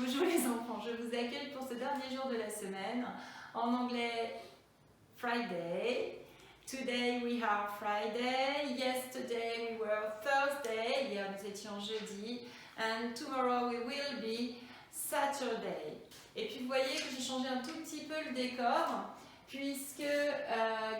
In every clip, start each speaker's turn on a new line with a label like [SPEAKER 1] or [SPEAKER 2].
[SPEAKER 1] Bonjour les enfants, je vous accueille pour ce dernier jour de la semaine. En anglais, Friday. Today we are Friday. Yesterday we were Thursday. Hier nous étions jeudi. And tomorrow we will be Saturday. Et puis vous voyez que j'ai changé un tout petit peu le décor puisque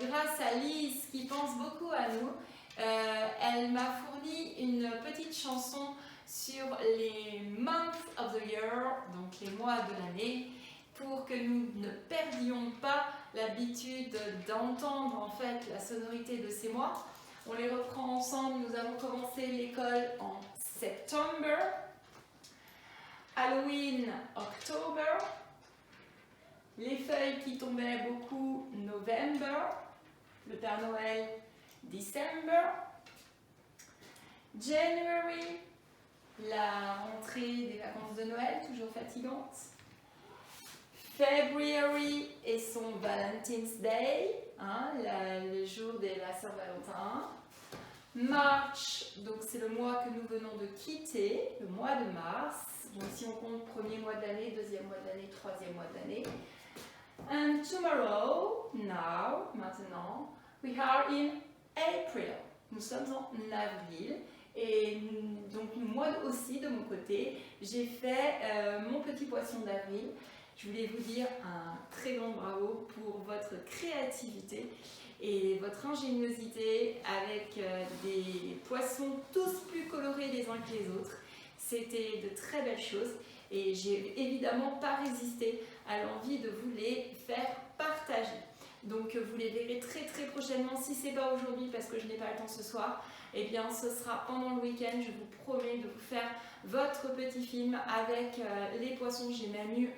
[SPEAKER 1] grâce à Lise qui pense beaucoup à nous, elle m'a fourni une petite chanson sur les months of the year, donc les mois de l'année, pour que nous ne perdions pas l'habitude d'entendre en fait la sonorité de ces mois. On les reprend ensemble. Nous avons commencé l'école en September, Halloween, October, les feuilles qui tombaient beaucoup, November, le Père Noël, December, January, la rentrée des vacances de Noël, toujours fatigante. February et son Valentine's Day, le jour de la Saint-Valentin. March, donc c'est le mois que nous venons de quitter, le mois de mars. Donc si on compte premier mois de l'année, deuxième mois de l'année, troisième mois de l'année. And tomorrow, now, maintenant, we are in April. Nous sommes en avril. Et donc moi aussi de mon côté, j'ai fait mon petit poisson d'avril. Je voulais vous dire un très grand bravo pour votre créativité et votre ingéniosité avec des poissons tous plus colorés les uns que les autres. C'était de très belles choses et j'ai évidemment pas résisté à l'envie de vous les faire partager. Donc vous les verrez très prochainement, si ce n'est pas aujourd'hui parce que je n'ai pas le temps ce soir, eh bien ce sera pendant le week-end. Je vous promets de vous faire votre petit film avec les poissons. J'ai même eu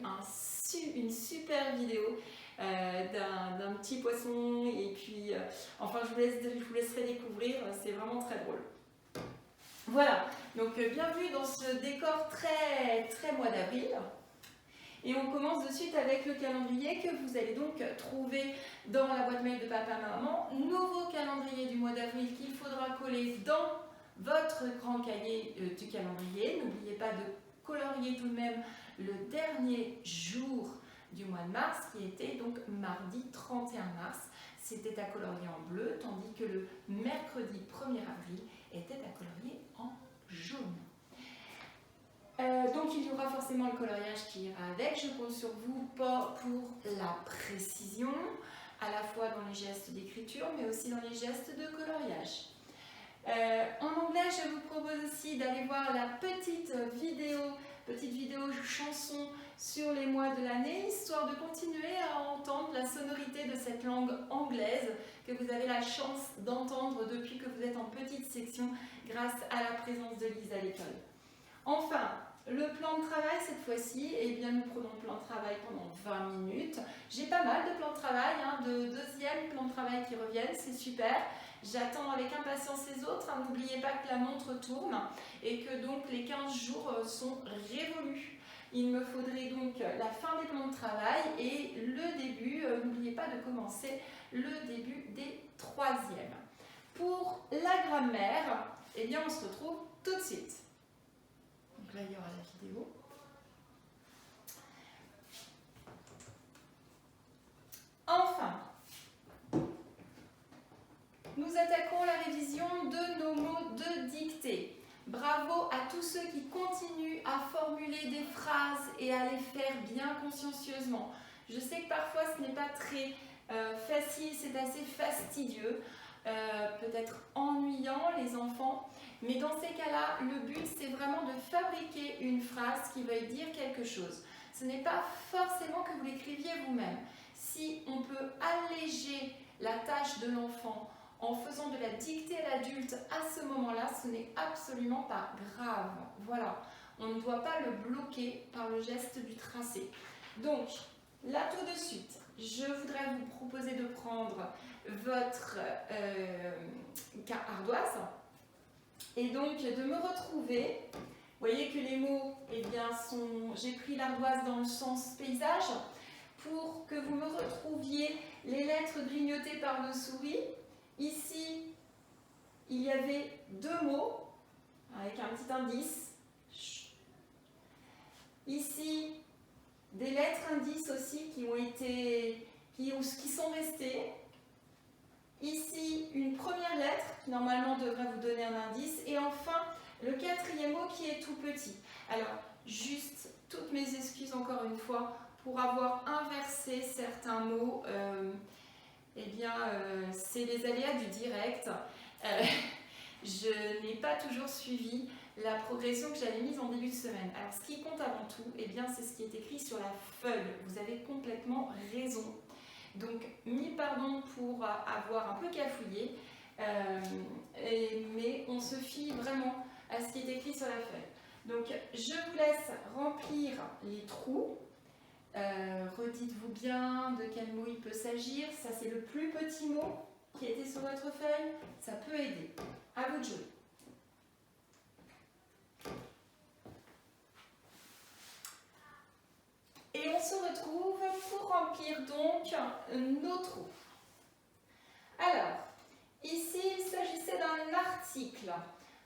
[SPEAKER 1] une super vidéo d'un petit poisson et puis enfin je vous laisserai découvrir, c'est vraiment très drôle. Voilà, donc bienvenue dans ce décor très mois d'avril. Et on commence de suite avec le calendrier que vous allez donc trouver dans la boîte mail de papa-maman. Nouveau calendrier du mois d'avril qu'il faudra coller dans votre grand cahier du calendrier. N'oubliez pas de colorier tout de même le dernier jour du mois de mars qui était donc mardi 31 mars. C'était à colorier en bleu, tandis que le mercredi 1er avril était à colorier en jaune. Donc il y aura forcément le coloriage qui ira avec. Je compte sur vous pour la précision, à la fois dans les gestes d'écriture, mais aussi dans les gestes de coloriage. En anglais, je vous propose aussi d'aller voir la petite vidéo chanson sur les mois de l'année, histoire de continuer à entendre la sonorité de cette langue anglaise que vous avez la chance d'entendre depuis que vous êtes en petite section grâce à la présence de Lise à l'école. Enfin, le plan de travail cette fois-ci, eh bien nous prenons le plan de travail pendant 20 minutes. J'ai pas mal de plans de travail, de deuxième plan de travail qui reviennent, c'est super. J'attends avec impatience les autres. N'oubliez pas que la montre tourne et que donc les 15 jours sont révolus. Il me faudrait donc la fin des plans de travail et le début, n'oubliez pas de commencer le début des troisièmes. Pour la grammaire, eh bien on se retrouve tout de suite. Donc là, il y aura la vidéo. Enfin, nous attaquons la révision de nos mots de dictée. Bravo à tous ceux qui continuent à formuler des phrases et à les faire bien consciencieusement. Je sais que parfois ce n'est pas très facile, c'est assez fastidieux, peut-être ennuyant les enfants. Mais dans ces cas-là, le but, c'est vraiment de fabriquer une phrase qui veuille dire quelque chose. Ce n'est pas forcément que vous l'écriviez vous-même. Si on peut alléger la tâche de l'enfant en faisant de la dictée à l'adulte à ce moment-là, ce n'est absolument pas grave. Voilà, on ne doit pas le bloquer par le geste du tracé. Donc, là tout de suite, je voudrais vous proposer de prendre votre ardoise. Et donc de me retrouver, vous voyez que les mots, eh bien, j'ai pris l'ardoise dans le sens paysage pour que vous me retrouviez les lettres grignotées par le souris. Ici, il y avait deux mots avec un petit indice. Ici, des lettres indices aussi qui sont restées. Ici, une première lettre qui normalement devrait vous donner un indice. Et enfin, le quatrième mot qui est tout petit. Alors, juste toutes mes excuses encore une fois pour avoir inversé certains mots. C'est les aléas du direct. Je n'ai pas toujours suivi la progression que j'avais mise en début de semaine. Alors, ce qui compte avant tout, c'est ce qui est écrit sur la feuille. Vous avez complètement raison. Donc, mille pardons pour avoir un peu cafouillé, mais on se fie vraiment à ce qui est écrit sur la feuille. Donc, je vous laisse remplir les trous. Redites-vous bien de quel mot il peut s'agir. Ça, c'est le plus petit mot qui était sur votre feuille. Ça peut aider. À vous de jouer. Et on se retrouve pour remplir donc nos trous. Alors, ici, il s'agissait d'un article.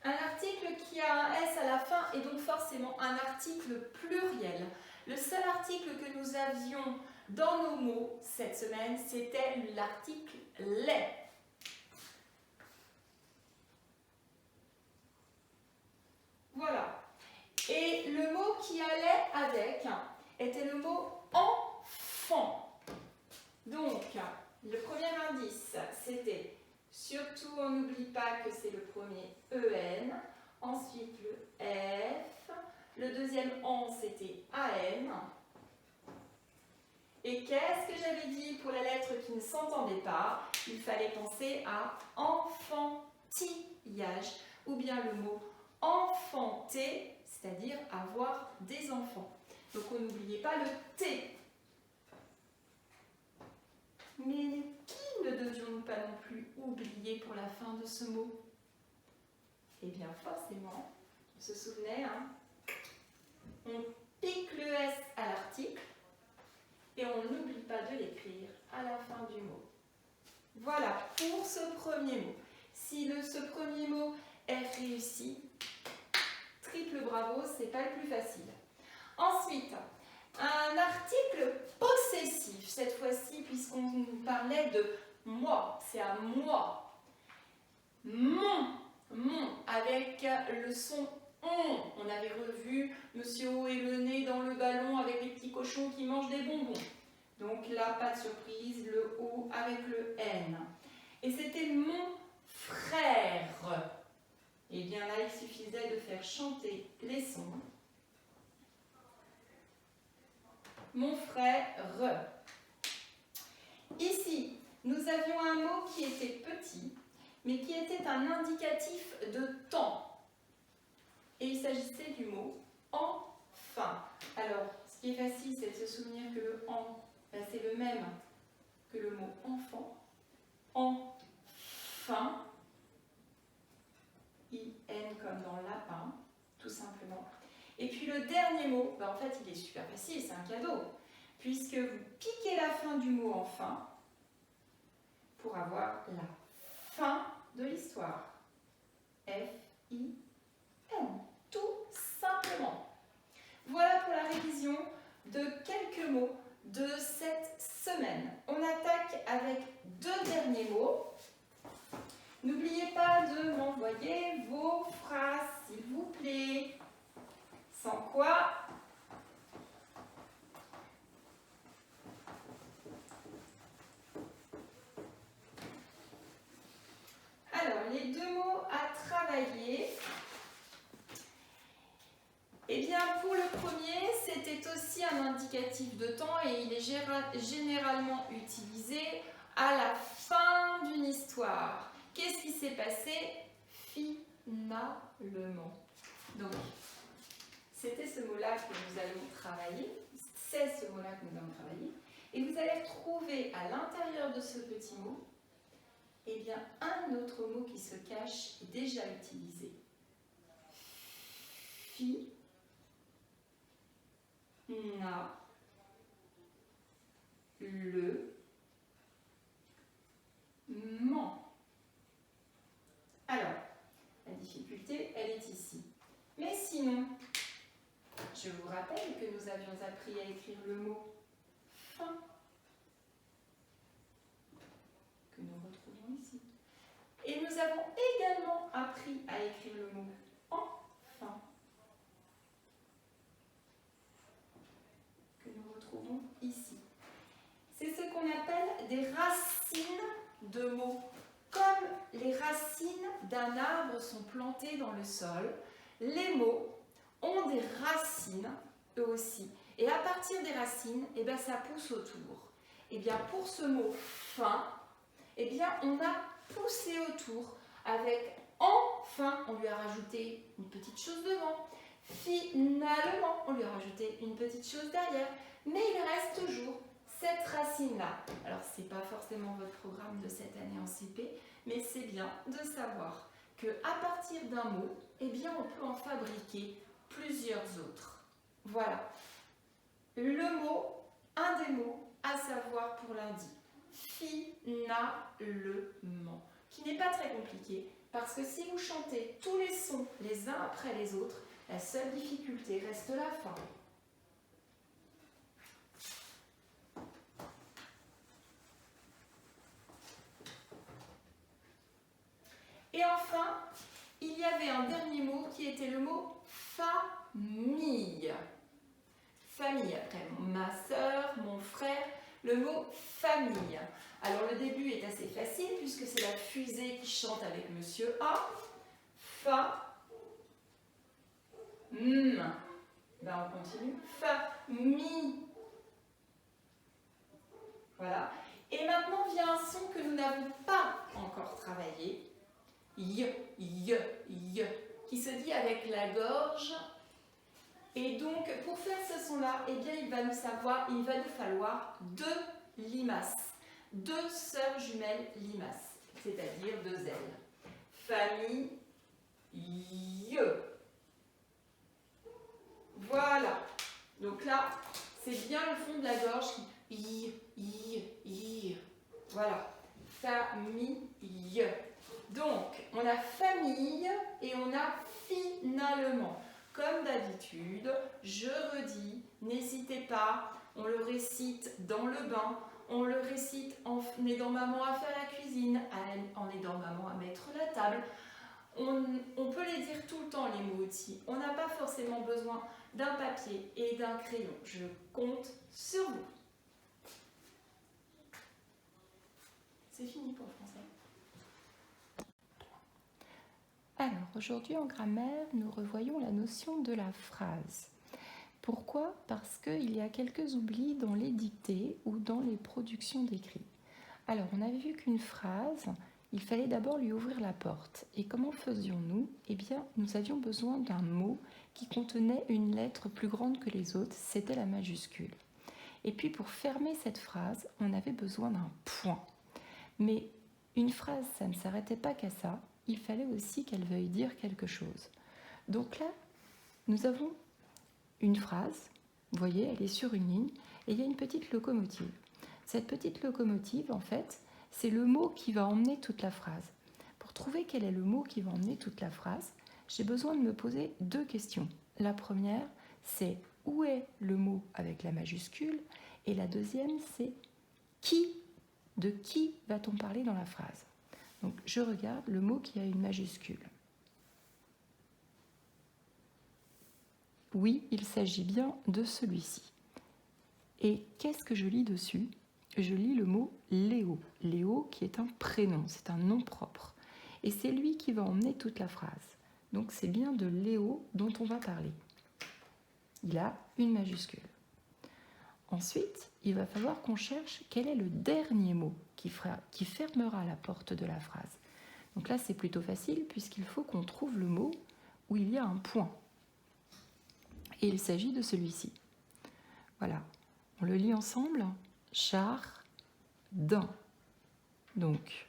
[SPEAKER 1] Un article qui a un S à la fin et donc forcément un article pluriel. Le seul article que nous avions dans nos mots cette semaine, c'était l'article les. Voilà. Et le mot qui allait avec était le mot enfant. Donc, le premier indice, c'était surtout, on n'oublie pas que c'est le premier EN, ensuite le F, le deuxième en, c'était AN. Et qu'est-ce que j'avais dit pour la lettre qui ne s'entendait pas? Il fallait penser à enfantillage, ou bien le mot enfanter, c'est-à-dire avoir des enfants. Donc on n'oubliait pas le T. Mais qui ne devions-nous pas non plus oublier pour la fin de ce mot? Eh bien forcément, on se souvenait, on pique le S à l'article et on n'oublie pas de l'écrire à la fin du mot. Voilà pour ce premier mot. Si ce premier mot est réussi, triple bravo, c'est pas le plus facile. Ensuite, un article possessif, cette fois-ci, puisqu'on parlait de moi, c'est à moi. Mon, avec le son on. On avait revu Monsieur O et le nez dans le ballon avec les petits cochons qui mangent des bonbons. Donc là, pas de surprise, le O avec le N. Et c'était mon frère. Et bien là, il suffisait de faire chanter les sons. Mon frère. Ici, nous avions un mot qui était petit, mais qui était un indicatif de temps. Et il s'agissait du mot enfin. Alors, ce qui est facile, c'est de se souvenir que le en, c'est le même que le mot enfant. Enfin. I-N comme dans lapin, tout simplement. Et puis le dernier mot, en fait, il est super facile, c'est un cadeau. Puisque vous piquez la fin du mot enfin pour avoir la fin de l'histoire. F-I-N. Tout simplement. Voilà pour la révision de quelques mots de cette semaine. On attaque avec deux derniers mots. N'oubliez pas de m'envoyer vos phrases, s'il vous plaît. Sans quoi, alors, les deux mots à travailler. Eh bien, pour le premier, c'était aussi un indicatif de temps et il est généralement utilisé à la fin d'une histoire. Qu'est-ce qui s'est passé finalement? Donc, c'était ce mot-là que nous allons travailler. C'est ce mot-là que nous allons travailler. Et vous allez retrouver à l'intérieur de ce petit mot, eh bien, un autre mot qui se cache est déjà utilisé. Alors, la difficulté, elle est ici. Mais sinon, je je vous rappelle que nous avions appris à écrire le mot fin, que nous retrouvons ici. Et nous avons également appris à écrire le mot enfin, que nous retrouvons ici. C'est ce qu'on appelle des racines de mots. Comme les racines d'un arbre sont plantées dans le sol, les mots ont des racines, eux aussi. Et à partir des racines, eh bien, ça pousse autour. Et bien, pour ce mot fin, eh bien, on a poussé autour avec enfin, on lui a rajouté une petite chose devant. Finalement, on lui a rajouté une petite chose derrière. Mais il reste toujours cette racine-là. Alors, ce n'est pas forcément votre programme de cette année en CP, mais c'est bien de savoir qu'à partir d'un mot, eh bien, on peut en fabriquer plusieurs autres. Voilà. Le mot, un des mots à savoir pour lundi, finalement, qui n'est pas très compliqué, parce que si vous chantez tous les sons les uns après les autres, la seule difficulté reste la fin. Et enfin, il y avait un dernier mot qui était le mot famille. Famille, après ma sœur, mon frère, le mot famille. Alors le début est assez facile puisque c'est la fusée qui chante avec Monsieur A. Fa, m. Ben on continue. Famille. Voilà. Et maintenant vient un son que nous n'avons pas encore travaillé. Y, qui se dit avec la gorge. Et donc, pour faire ce son-là, eh bien, il va nous falloir deux limaces, deux sœurs jumelles limaces, c'est-à-dire deux ailes. Famille, y. Voilà. Donc là, c'est bien le fond de la gorge qui y. Voilà. Famille. Donc, on a famille et on a finalement. Comme d'habitude, je redis, n'hésitez pas, on le récite dans le bain, on le récite en aidant maman à faire la cuisine, en aidant maman à mettre la table. On peut les dire tout le temps, les mots outils. On n'a pas forcément besoin d'un papier et d'un crayon. Je compte sur vous. C'est fini pour le français. Alors, aujourd'hui en grammaire, nous revoyons la notion de la phrase. Pourquoi ? Parce qu'il y a quelques oublis dans les dictées ou dans les productions d'écrits. Alors, on avait vu qu'une phrase, il fallait d'abord lui ouvrir la porte. Et comment faisions-nous ? Eh bien, nous avions besoin d'un mot qui contenait une lettre plus grande que les autres, c'était la majuscule. Et puis, pour fermer cette phrase, on avait besoin d'un point. Mais une phrase, ça ne s'arrêtait pas qu'à ça. Il fallait aussi qu'elle veuille dire quelque chose. Donc là, nous avons une phrase, vous voyez, elle est sur une ligne, et il y a une petite locomotive. Cette petite locomotive, en fait, c'est le mot qui va emmener toute la phrase. Pour trouver quel est le mot qui va emmener toute la phrase, j'ai besoin de me poser deux questions. La première, c'est où est le mot avec la majuscule ? Et la deuxième, c'est de qui va-t-on parler dans la phrase ? Donc, je regarde le mot qui a une majuscule. Oui, il s'agit bien de celui-ci. Et qu'est-ce que je lis dessus ? Je lis le mot Léo. Léo qui est un prénom, c'est un nom propre. Et c'est lui qui va emmener toute la phrase. Donc, c'est bien de Léo dont on va parler. Il a une majuscule. Ensuite, il va falloir qu'on cherche quel est le dernier mot qui fermera la porte de la phrase. Donc là, c'est plutôt facile puisqu'il faut qu'on trouve le mot où il y a un point. Et il s'agit de celui-ci. Voilà, on le lit ensemble. Jardin. Donc,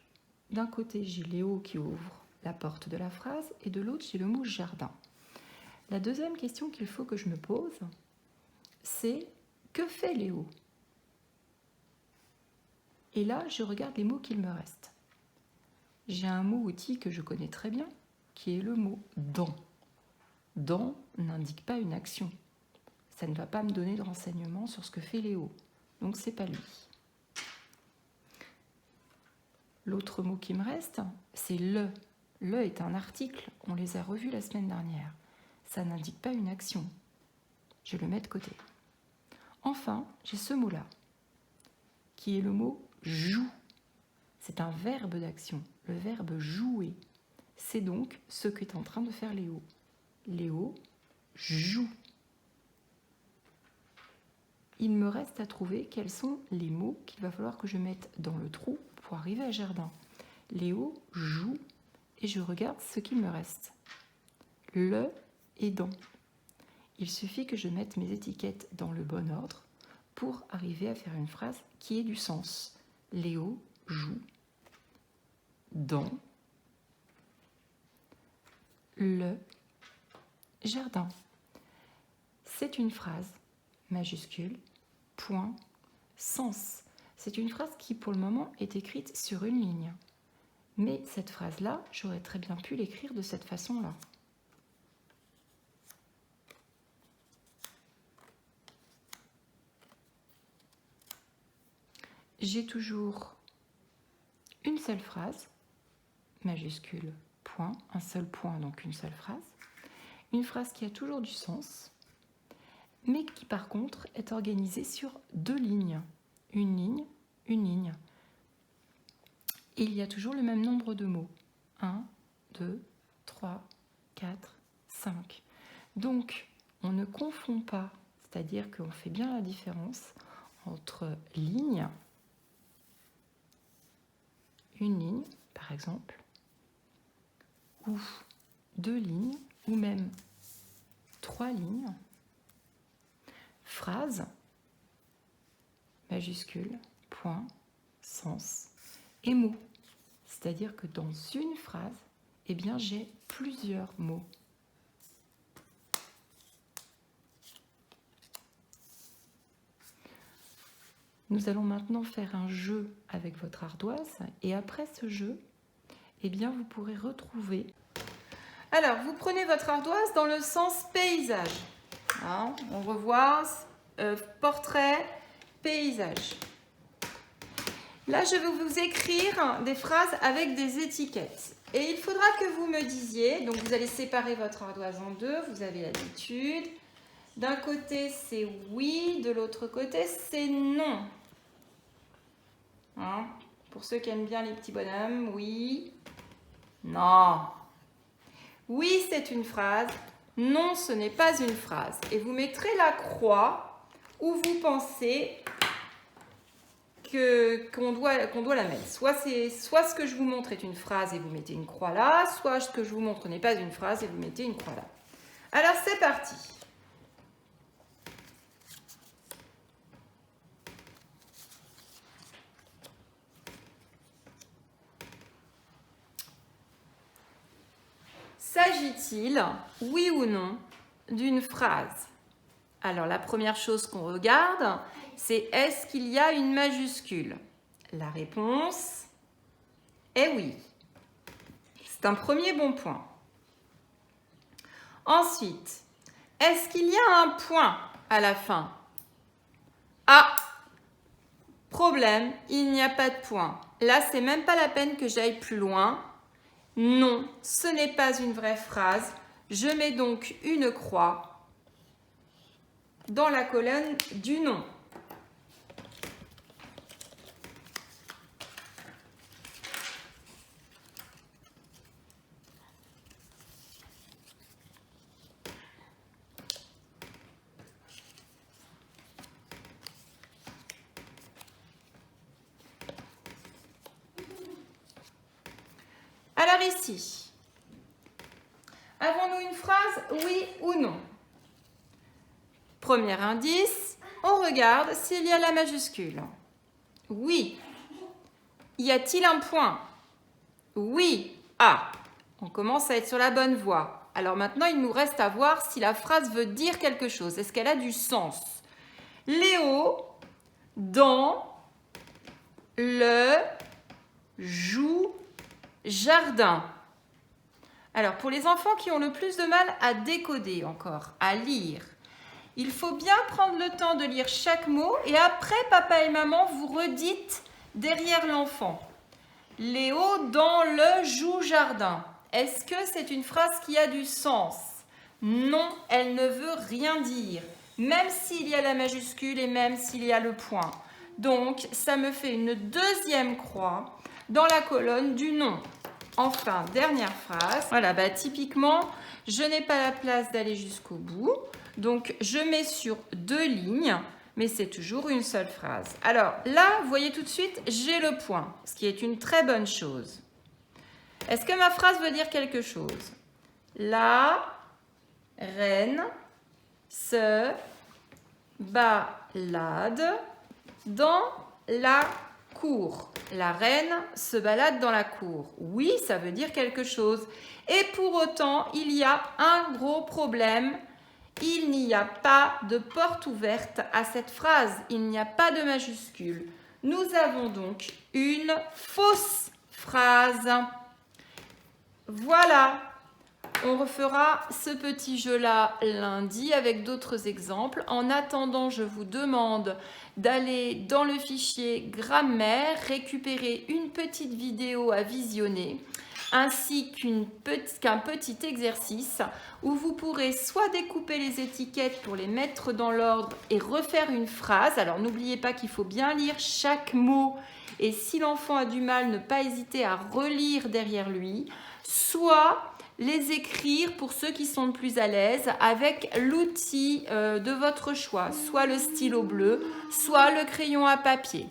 [SPEAKER 1] d'un côté, j'ai Léo qui ouvre la porte de la phrase et de l'autre, j'ai le mot jardin. La deuxième question qu'il faut que je me pose, c'est que fait Léo ? Et là, je regarde les mots qu'il me reste. J'ai un mot outil que je connais très bien, qui est le mot dans. Dans n'indique pas une action.
[SPEAKER 2] ça ne va pas me donner de renseignements sur ce que fait Léo. Donc, c'est pas lui. L'autre mot qui me reste, c'est le. Le est un article, on les a revus la semaine dernière. Ça n'indique pas une action. Je le mets de côté. Enfin, j'ai ce mot-là, qui est le mot joue. C'est un verbe d'action, le verbe jouer. C'est donc ce qu'est en train de faire Léo. Léo joue. Il me reste à trouver quels sont les mots qu'il va falloir que je mette dans le trou pour arriver à jardin. Léo joue et je regarde ce qu'il me reste. Le et dans. Il suffit que je mette mes étiquettes dans le bon ordre pour arriver à faire une phrase qui ait du sens. Léo joue dans le jardin. C'est une phrase majuscule, point, sens. C'est une phrase qui, pour le moment, est écrite sur une ligne. Mais cette phrase-là, j'aurais très bien pu l'écrire de cette façon-là. J'ai toujours une seule phrase, majuscule, point, un seul point, donc une seule phrase. Une phrase qui a toujours du sens, mais qui par contre est organisée sur deux lignes. Une ligne, une ligne. Et il y a toujours le même nombre de mots. 1, 2, 3, 4, 5. Donc, on ne confond pas, c'est-à-dire qu'on fait bien la différence entre ligne, une ligne, par exemple, ou deux lignes, ou même trois lignes, phrase, majuscule, point, sens et mots. C'est-à-dire que dans une phrase, eh bien, j'ai plusieurs mots. Nous allons maintenant faire un jeu avec votre ardoise et après ce jeu, eh bien, vous pourrez retrouver... Alors, vous prenez votre ardoise dans le sens paysage. Hein, on revoit portrait, paysage. Là, je vais vous écrire des phrases avec des étiquettes. Et il faudra que vous me disiez, donc vous allez séparer votre ardoise en deux, vous avez l'habitude. D'un côté, c'est oui, de l'autre côté, c'est non. Hein? Pour ceux qui aiment bien les petits bonhommes, oui, non. Oui, c'est une phrase. Non, ce n'est pas une phrase. Et vous mettrez la croix où vous pensez qu'on doit la mettre. Soit ce que je vous montre est une phrase et vous mettez une croix là, soit ce que je vous montre n'est pas une phrase et vous mettez une croix là. Alors, c'est parti. S'agit-il, oui ou non, d'une phrase? Alors, la première chose qu'on regarde, c'est est-ce qu'il y a une majuscule? La réponse est oui. C'est un premier bon point. Ensuite, est-ce qu'il y a un point à la fin? Ah, problème, il n'y a pas de point. Là, c'est même pas la peine que j'aille plus loin. Non, ce n'est pas une vraie phrase. Je mets donc une croix dans la colonne du non. Alors ici, avons-nous une phrase oui ou non? Premier indice, on regarde s'il y a la majuscule. Oui. Y a-t-il un point? Oui. Ah, on commence à être sur la bonne voie. Alors maintenant, il nous reste à voir si la phrase veut dire quelque chose. Est-ce qu'elle a du sens? Léo, dans le jardin. Alors, pour les enfants qui ont le plus de mal à décoder encore, à lire, Il faut bien prendre le temps de lire chaque mot et après, papa et maman, vous redites derrière l'enfant. Léo dans le joue-jardin. Est-ce que c'est une phrase qui a du sens? Non, elle ne veut rien dire, même s'il y a la majuscule et même s'il y a le point. Donc, ça me fait une deuxième croix dans la colonne du nom. Enfin, dernière phrase. Voilà, typiquement, je n'ai pas la place d'aller jusqu'au bout. Donc, je mets sur 2 lignes, mais c'est toujours une seule phrase. Alors là, vous voyez tout de suite, j'ai le point, ce qui est une très bonne chose. Est-ce que ma phrase veut dire quelque chose? La reine se balade dans la cour. La reine se balade dans la cour. Oui, ça veut dire quelque chose. Et pour autant, il y a un gros problème. Il n'y a pas de porte ouverte à cette phrase. Il n'y a pas de majuscule. Nous avons donc une fausse phrase. Voilà. On refera ce petit jeu-là lundi avec d'autres exemples. En attendant, je vous demande d'aller dans le fichier grammaire, récupérer une petite vidéo à visionner, ainsi qu'un petit exercice où vous pourrez soit découper les étiquettes pour les mettre dans l'ordre et refaire une phrase. Alors n'oubliez pas qu'il faut bien lire chaque mot et si l'enfant a du mal, ne pas hésiter à relire derrière lui, soit les écrire pour ceux qui sont le plus à l'aise avec l'outil de votre choix, soit le stylo bleu, soit le crayon à papier.